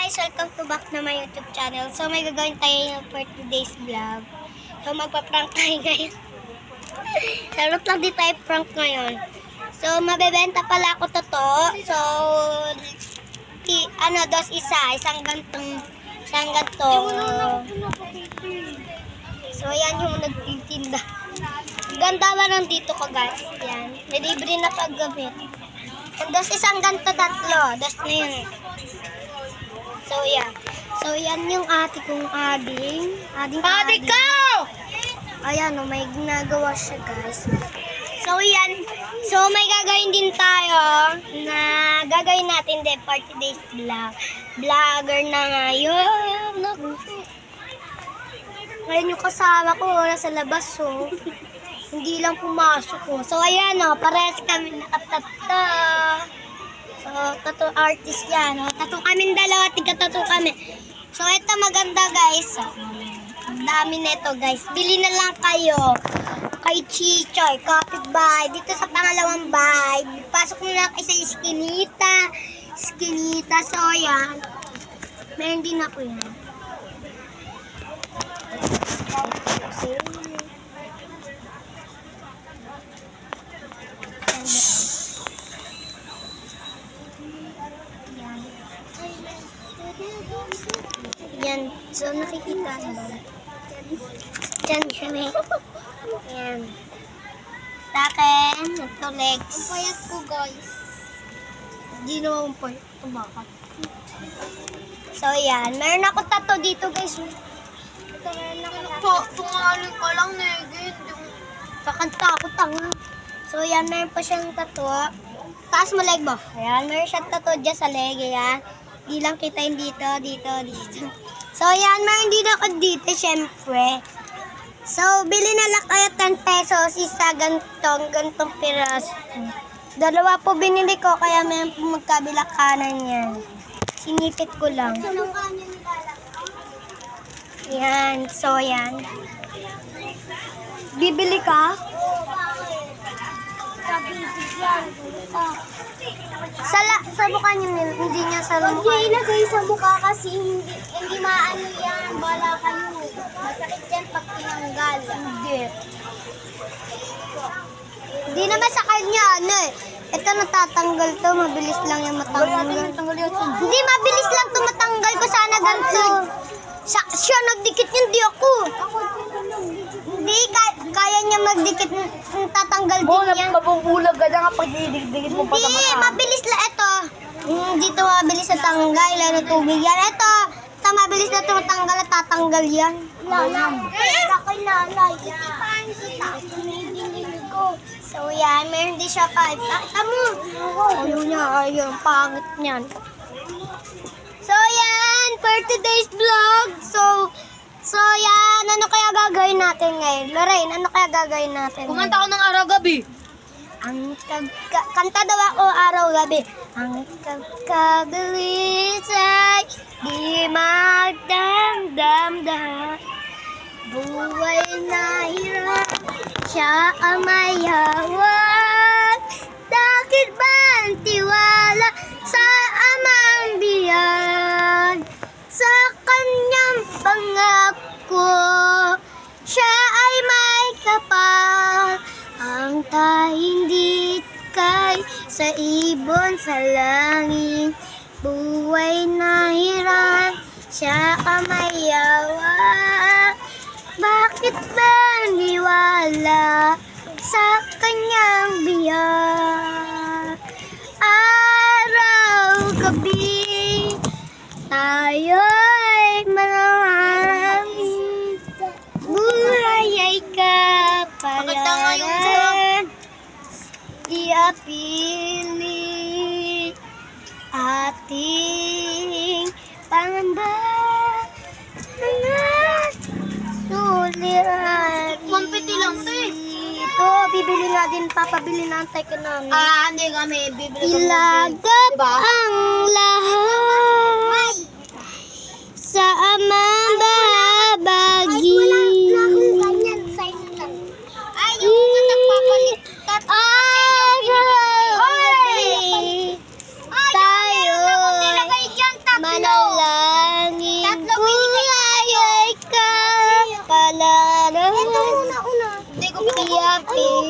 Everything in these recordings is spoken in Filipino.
guys, welcome to back na my YouTube channel. So may gagawin tayo for today's vlog. So magpa-prank tayo ngayon. Sarap lang di tayo prank ngayon. So mabebenta pala ako to. So isang gantong So yan yung nagtitinda. Ganda ba nandito ko guys? Yan. Libre na paggamit. And isang ganto tatlo. Na yun. So yan yung ate kong ading. Ate ko! Ayan, may ginagawa siya guys. So yan. So may gagawin din tayo na gagawin natin din for today's vlog. Vlogger na ngayon. Ngayon yung kasama ko nasa labas hindi lang pumasok So ayan parehas kami nakatato. So tattoo artist yan tattoo kami dalawa, tiga-tattoo kami. So ito maganda guys. Ang dami nito guys. Bili na lang kayo kay Chichoy, kapitbahay, dito sa pangalawang bahay. Pasok mo na kayo sa Eskinita. So yan. Meron din ako yan. Yan. So, nakikita mo ba? Yan kami. Yan. Sa akin, ito legs. Ang payat ko, guys. Hindi naman ang payat. Ito bakit? So, yan. Meron ako tattoo dito, guys. Ito, meron ako tattoo. Sungaling ka lang, Negin. Kakanta ako, tanga. So, yan. Meron pa siyang tattoo. Taas mo leg mo. Ayan. Meron siyang tattoo dyan sa leg. Ayan. Di lang kita yung dito. So, yan. Meron din ako dito, syempre. So, bili na lang kayo 10 pesos. Isa gantong piraso. Dalawa po binili ko, kaya meron po magkabila kanan yan. Sinipit ko lang. Yan. So, yan. Bibili ka? Sa mukha niyo, hindi niya sa mukha. Hindi ilagay sa mukha kasi hindi maano yan. Bala kayo. Masakit yan pag tinanggal. Hindi naman sa kanya, Ito natatanggal to, mabilis lang yung matanggal. Hindi, mabilis lang to matanggal ko. Sana ganito. Siya nagdikit yun, di ako. Hindi, kaya niya magdikit, tatanggal din niya. Mabubulag ka na kapag didikit mo pa sa Hindi, mabilis lang ito. Dito mabilis na tanggal, lalo tubig yan. Ito mabilis na tumatanggal at tatanggal yan. Kay nanay. Kita. ko. So yan, meron din siya kahit. Pakita mo. Ayun, pangit niyan. So yan, for today's vlog. So yan, ano kaya gagawin natin ngayon? Lorraine, ano kaya gagawin natin? Kumanta ako ng araw-gabi. Kanta daw ako araw-gabi. Ang kagabilis ay di magdamdam. Buhay na hirap, siya ang mayawag. Bakit ba ang tiwala sa amang biyag? Sa kanyang pangako, siya ay may kapal. Ang tahimdik kay sa ibon sa langit. Buhay na hirap, siya ang mayawag. Bakit ba niwala sa kanyang biyag? Araw-gabi, tayo'y mananangin. Buhay ay kapalaran. Iapili ating pangamba. Suliran. Kumpiti lang to Ito, bibili nga din, papabili na antay ka namin. Hindi kami bibili. Ilagap ang lahat sa amang babagi. Araw-gabi tayo manalangin.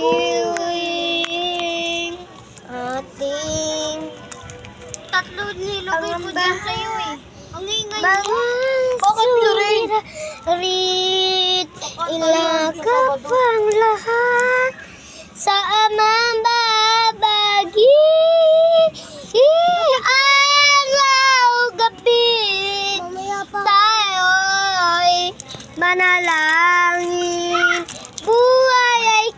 Piling ating Tatlo nilagay ko din sa'yo eh. Ang ingay mo. bakit Lorraine? Rit, ilagap ang lahat sa amang babagi. Araw, gabi, Mamaya pa. tayo'y manalangin. Buhay ay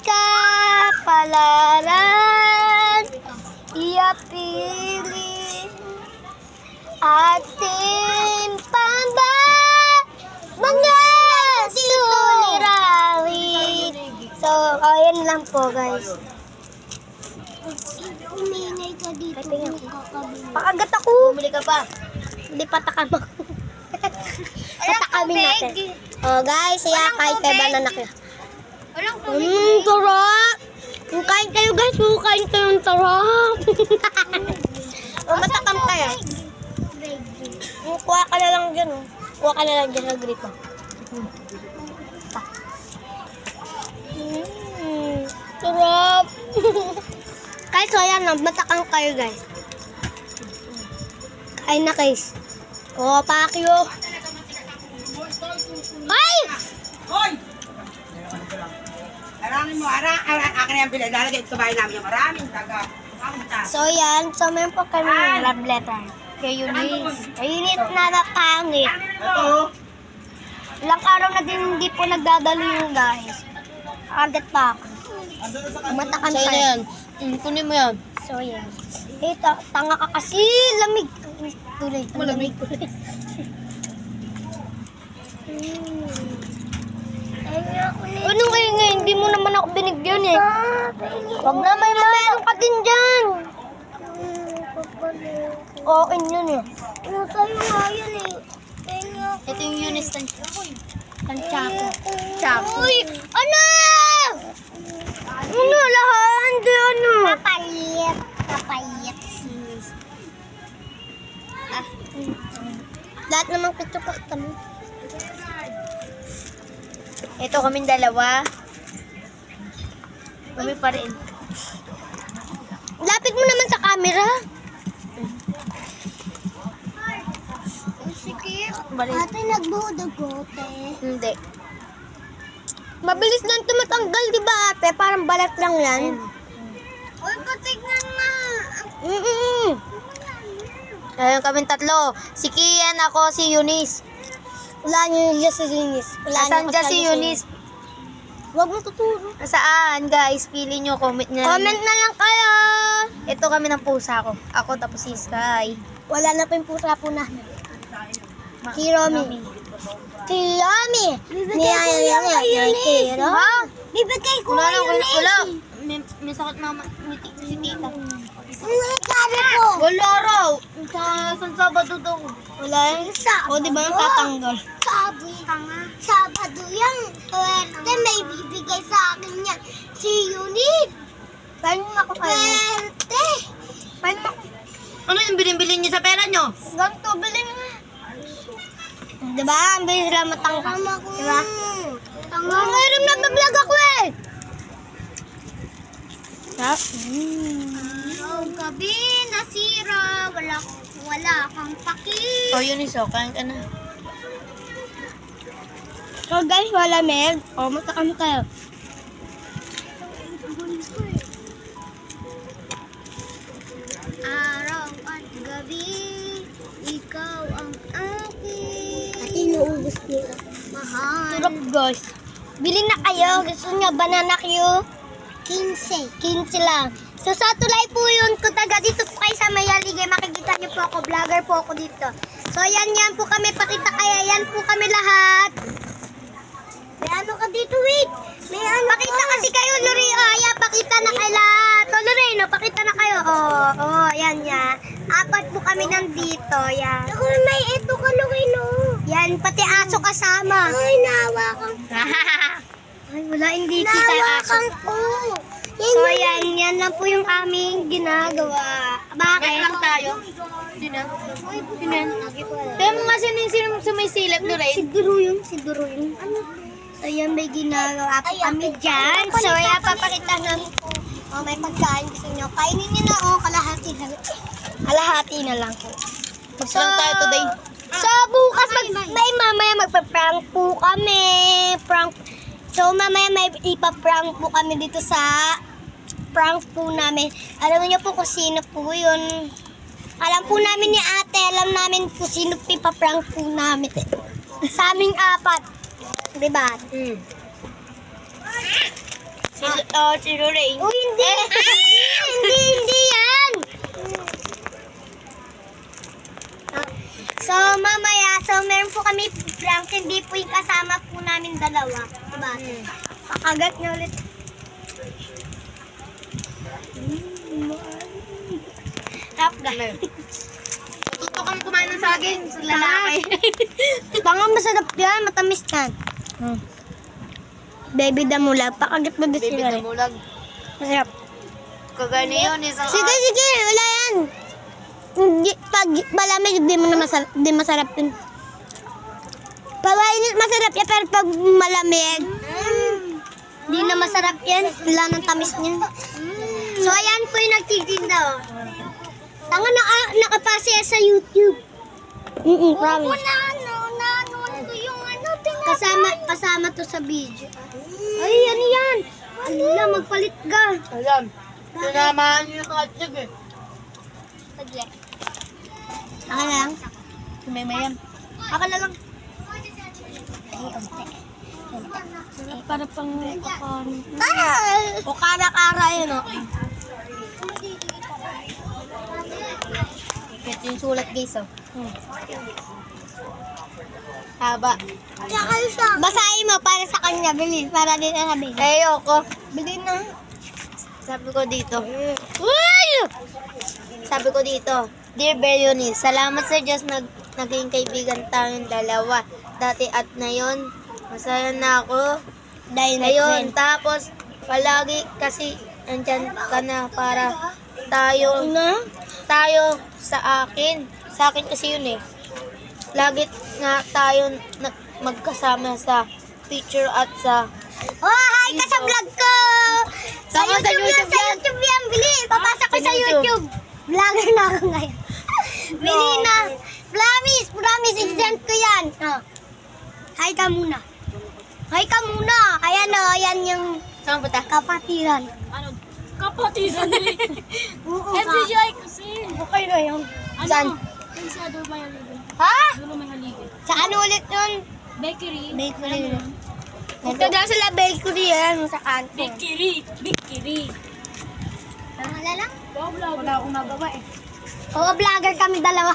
kapalaran. Iapili ating mga sulirawi. So, ayan lang po guys. Umingay ka dito. Kakabili. Pakagat ako. Bumili ka pa. Hindi patakam ako. Patakamin natin. Oh guys, ayan kahit kay banana kayo. Walang tubig. Sarap! Kain kayo guys, kain kayo ng sarap. Matakam kayo. Kuha ka na lang dyan, oh. Kuha ka na lang dyan sa grito. Sarap! Guys, so ayan, matakam kayo guys. Kain na guys. Oh, pakyo. Ay! Hoy! Arangin mo, akin na yung pinalalagay sa bahay namin. Maraming taga. So yan, so meron po kami ng love letter. Kay Eunice. Kay Eunice na napangit. Ito. Ilang araw na din hindi po nagdadalo yung guys. Agad pa ako. Matakan pa yan. Kunin mo yan. So yan. Ito, tanga ka kasi. Lamig. Tuloy. Malamig. Ano kayo nga? Hindi mo naman ako binigyan eh. Huwag na may meron ka din dyan. Okay yun eh. Sa'yo nga yun eh. Ito yung Eunice Tanchako. Chako. Uy! Ano? Ano? Lahat? Hindi ano? Papalit. Papalit. Lahat naman pitupak kami. Ito kaming dalawa. Kami pa rin. Lapit mo naman sa camera. Sige. Balik. Ate, nagbuhudagote. Hindi. Mabilis lang tumatanggal, di ba ate? Parang balat lang yan. Uy, patignan nga. Ayun kaming tatlo. Si Kian, ako, si Eunice. Wala niyo dyan si Eunice. Nasaan dyan si Eunice? Huwag mo tuturo. Saan guys? Pili nyo, comment na lang. Comment na lang kayo. Ito kami ng pusa ko. Ako tapos si Sky. Wala na pa yung pusa po namin. Si Romy. Si Romy. Bibigay ko yan kay Eunice. Ha? Bibigay ko Wala kay na, Eunice. wala. May sakit mama. Si tita. Sabi ko. Wala raw. Sa Sabado daw. Wala yan. O, di ba yung tatanggal? Sabi ka nga. Sabado yan. Swerte, may bibigay sa akin yan. Si Eunice. Paano ako kayo? Swerte. Paano ako? Ano yung bilin-bilin niyo sa pera niyo? Ganito, bilin nga. Diba? Ang bilis lang matanggal. Tama ko. Diba? Tama. Mayroon na vlog ako eh. Oh, gabi, nasira. Wala kang paki. O, yun iso. Kain ka na. So guys, wala med. O, matakam kayo. Araw at gabi, ikaw ang aking Ati, naubos nila. mahal. Turok guys. Bilhin na kayo. Gusto nyo banana Q? 15. 15 lang. So sa tulay po yun, kung taga dito po kayo sa Mayaligay, makikita niyo po ako, vlogger po ako dito. So yan po kami, pakita kaya, yan po kami lahat. May ano ka dito, wait. May ano Pakita kasi kayo, Lorraine. Oh, ayan, pakita na kayo lahat. Oh, Lorraine, oh, pakita na kayo. Oh, yan. Apat po kami nandito, yan. Ako may ito ka, Loreno. Yan, pati aso kasama. Ay, nawakan. Ay, wala, hindi kita aso. Nawakan ko. So, yan lang po yung aming ginagawa. Bakit? lang tayo. Sino? Sino? Kaya mo nga sino sumisilip, Lorraine? Si Duro yung. Ano? So yan, may ginagawa po kami dyan. So yan, papakita namin po. Oh, may pagkain gusto nyo. Kainin nyo na, oh, kalahati na. Kalahati na lang po. So, tayo today. So, bukas, may mamaya magpa-prank po kami. Prank. So, mamaya may ipa-prank po kami dito sa prank po namin. Alam niyo po kung sino po yun. Alam po namin ni ate, alam namin kung sino ipa-prank po namin. Sa aming apat. Diba? Si Lorraine. Oh, hindi. hindi yan. So, mamaya, meron po kami prank. Hindi po yung kasama po namin dalawa. Diba? Pakagat niyo ulit. Tap, guys. Tuto kang kumain ng saging sa lalaki. Baka masarap yan. Matamis yan. Baby damulag. Pakagat mo din Baby sila. damulag. Masarap. Kagani yun, isang Sige, sige. Wala yan. Hindi, pag malamig, di mo na masarap. Di masarap yun. Pag mainit, masarap yan. Pero pag malamig, di na masarap yan. Wala ng tamis niya. So, ayan po yung nagtitinda. Oh. Tanga, nakapasaya sa YouTube. Promise. nanonood ko yung Kasama to sa video. Ay, ano yan? Ala, magpalit ka. Alam. Sinamahan niyo yung katsig eh. Saglit. Aka na lang. Sumaymayan. Aka na lang. Para pang o kara-kara yun, o. Ito yung sulat guys oh. Haba. Basahin mo para sa kanya, bilis. Para din na sabihin. Ayoko. Bilhin na. Sabi ko dito. Uy! Sabi ko dito. Dear Berionis, salamat sa Diyos naging kaibigan tayong dalawa. Dati at ngayon, masaya na ako. Dahil may Ngayon, friend. tapos palagi kasi andyan ka na para tayo sa akin. Sa akin kasi yun eh. Lagi nga tayo magkasama sa picture at sa Oh, hi ka sa vlog ko! Sa Tama, sa YouTube yan, YouTube sa yan. YouTube yan, Bili. Papasok ko Sa sa YouTube. YouTube. Vlogger na ako ngayon. Bili na. Promise, i-send ko yan. Oh. Hi ka muna. Hi ka muna. Ayan o, ayan yung saan punta? kapatiran. Ano? Kapatiran eh. Oo FBI kasi. Okay na yun. Ano? Saan? Yung sa dulo may haligi. Ha? Dulo may haligi. Saan ulit yun? Bakery. Bakery. Ano yun? Ito daw sila bakery yan sa kanto. Bakery. Bakery. Wala lang. Wala akong nagawa eh. Oo, vlogger kami dalawa.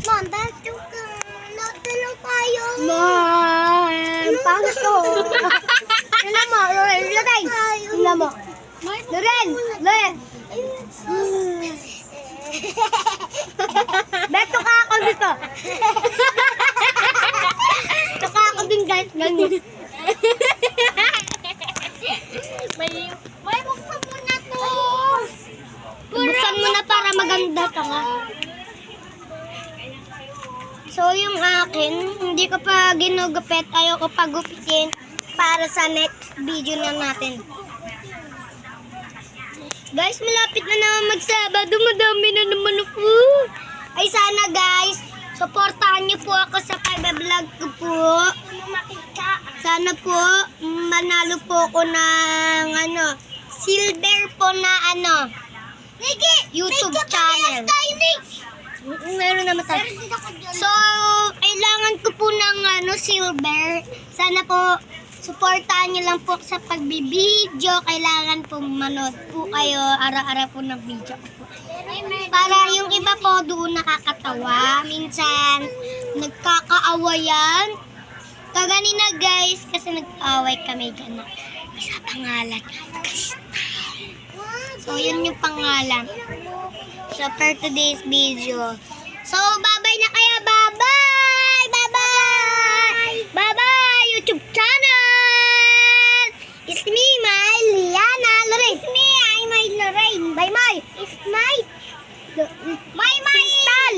Mom, back to ka. Natulog tayo. Mom, pangit to. Tignan mo, Loren. Loren. Tignan mo. Loren. Loren. Beto ka ako dito. Tuka ako din guys. Ganyan. May buksan mo na to. Buksan mo na para maganda ka nga. So, yung akin, hindi ko pa ginugupit. Ayoko pa gupitin para sa next video na natin. Guys, malapit na naman magsabado. Madami na naman ako. Ay, sana guys, supportahan niyo po ako sa pag-vlog ko po. Sana po, manalo po ako ng, silver po na, YouTube channel. Meron naman tayo. So, kailangan ko po ng silver. Sana po, supportahan niyo lang po sa pagbibideo. Kailangan po manood po kayo araw-araw po ng video ko po. Para yung iba po doon nakakatawa. Minsan, nagkakaawayan. Kaganina guys, kasi nag-away kami gano'n. Sa pangalan, Crystal. So, yun yung pangalan. So, for today's video. So, bye-bye na kaya. Bye-bye! Bye-bye! Bye-bye! YouTube channel! It's me, my Liana Lorraine. It's me, I'm my Lorraine. Bye-bye! It's my... Bye-bye! Crystal!